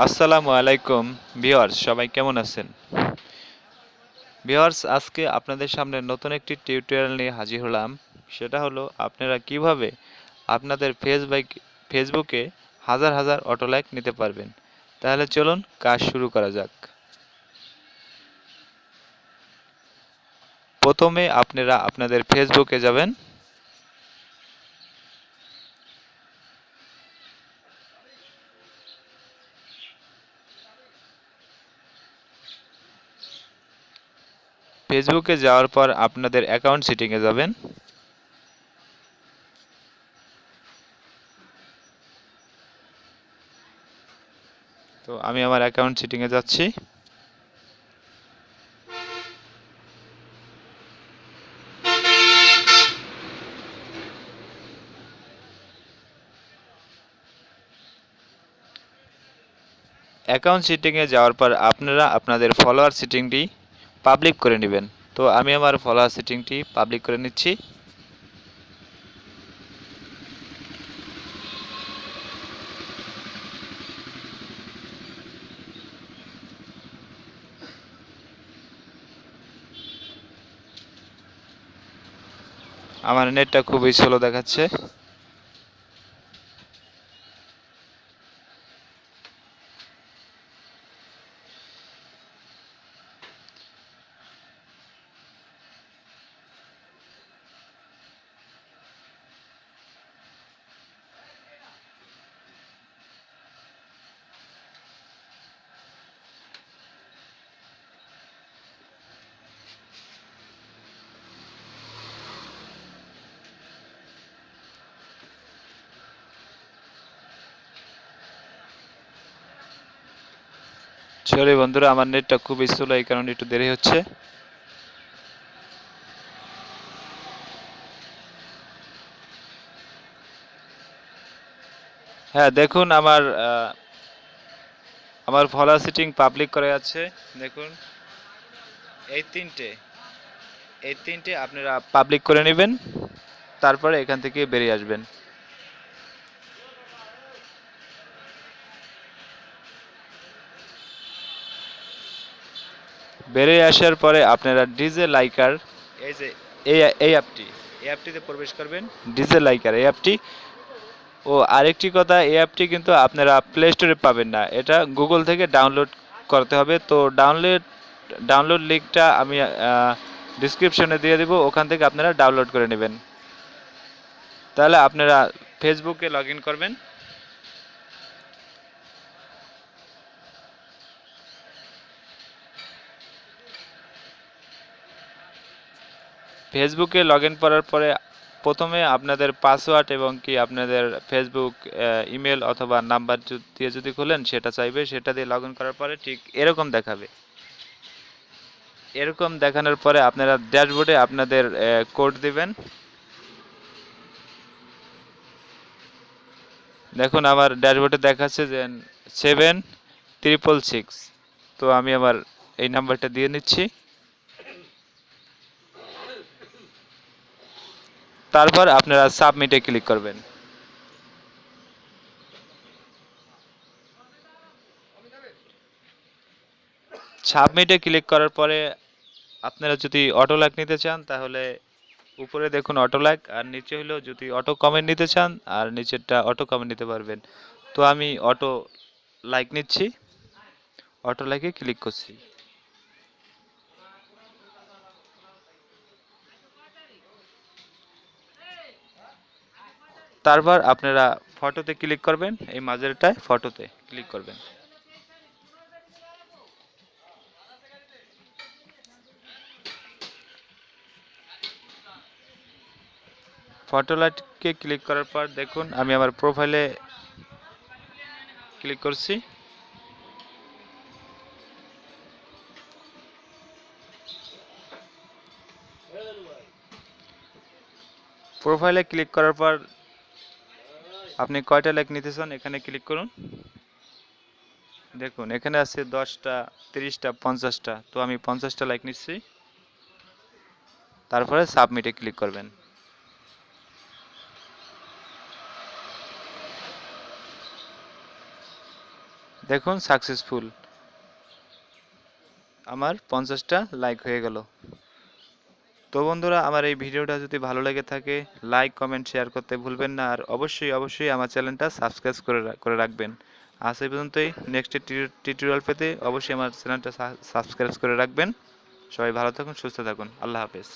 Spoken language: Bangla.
আসসালামু আলাইকুম ভিউয়ার্স, সবাই কেমন আছেন? ভিউয়ার্স, আজকে আপনাদের সামনে নতুন একটি টিউটোরিয়াল নিয়ে হাজির হলাম। সেটা হলো আপনারা কিভাবে আপনাদের ফেসবুকে হাজার হাজার অটো লাইক নিতে পারবেন। তাহলে চলুন কাজ শুরু করা যাক। প্রথমে আপনারা আপনাদের ফেসবুকে যাবেন। ফেসবুকে যাওয়ার পর আপনাদের অ্যাকাউন্ট সেটিংয়ে যাবেন। তো আমি আমার অ্যাকাউন্ট সেটিংয়ে যাচ্ছি। অ্যাকাউন্ট সেটিংয়ে যাওয়ার পর আপনারা আপনাদের ফলোয়ার সেটিংটি পাবলিক করে নেবেন। তো আমি আমার ফলোয়ার সেটিংটি পাবলিক করে নিচ্ছি। আমার নেটটা খুবই স্লো দেখাচ্ছে। সরি বন্ধুরা, আমার নেটটা খুবই স্লো, এই কারণে একটু দেরি হচ্ছে। হ্যাঁ, দেখুন আমার ফলোয়ার সেটিং পাবলিক করা আছে। দেখুন, এই তিনটে এই তিনটে আপনারা পাবলিক করে নেবেন। তারপরে এখান থেকে বেরিয়ে আসবেন। বেরিয়ে আসার পরে আপনারা ডিজে লাইকার, এই যে এই অ্যাপটিতে প্রবেশ করবেন। ডিজে লাইকার এই অ্যাপটি। ও আরেকটি কথা, এই অ্যাপটি কিন্তু আপনারা প্লে স্টোরে পাবেন না, এটা গুগল থেকে ডাউনলোড করতে হবে। তো ডাউনলোড লিঙ্কটা আমি ডিসক্রিপশনে দিয়ে দেবো, ওখান থেকে আপনারা ডাউনলোড করে নেবেন। তাহলে আপনারা ফেসবুকে লগ ইন করবেন। ফেসবুকে লগ ইন করার পরে প্রথমে আপনাদের পাসওয়ার্ড এবং কি আপনাদের ফেসবুক ইমেল অথবা নাম্বার দিয়ে যদি খোলেন সেটা চাইবে। সেটা দিয়ে লগ ইন করার পরে ঠিক এরকম দেখাবে। এরকম দেখানোর পরে আপনারা ড্যাশবোর্ডে আপনাদের কোড দিবেন। দেখুন, আমার ড্যাশবোর্ডে দেখাচ্ছে যে 7,666। তো আমি আমার এই নাম্বারটা দিয়ে নিচ্ছি। তারপর আপনারা সাবমিটে ক্লিক করবেন। সাবমিটে ক্লিক করার পরে আপনারা যদি অটো লাইক নিতে চান তাহলে উপরে দেখুন অটো লাইক, আর নিচে হলো যদি অটো কমেন্ট নিতে চান আর নিচেরটা অটো কমেন্ট নিতে পারবেন। তো আমি অটো লাইক নিচ্ছি, অটো লাইকে ক্লিক করছি। তারপর আপনারা ফটোতে ক্লিক করবেন, এই মাঝেরটায় ফটোতে ক্লিক করবেন। ফটো লাইটকে ক্লিক করার পর দেখুন আমি আমার প্রোফাইলে ক্লিক করছি। প্রোফাইলে ক্লিক করার পর আপনি কয়টা লাইক নিতে চান এখানে ক্লিক করুন। দেখুন এখানে আছে 10টা, 30টা, 50টা। তো আমি 50টা লাইক নিচ্ছি। তারপরে সাবমিটে ক্লিক করবেন। দেখুন সাকসেসফুল, আমার 50টা লাইক হয়ে গেল। তো বন্ধুরা, আমার এই ভিডিওটা যদি ভালো লেগে থাকে লাইক কমেন্ট শেয়ার করতে ভুলবেন না, আর অবশ্যই অবশ্যই আমার চ্যানেলটা সাবস্ক্রাইব করে রাখবেন। আজ এই পর্যন্তই। নেক্সট টিউটোরিয়াল পেতে অবশ্যই আমার চ্যানেলটা সাবস্ক্রাইব করে রাখবেন। সবাই ভালো থাকুন, সুস্থ থাকুন, আল্লাহ হাফেজ।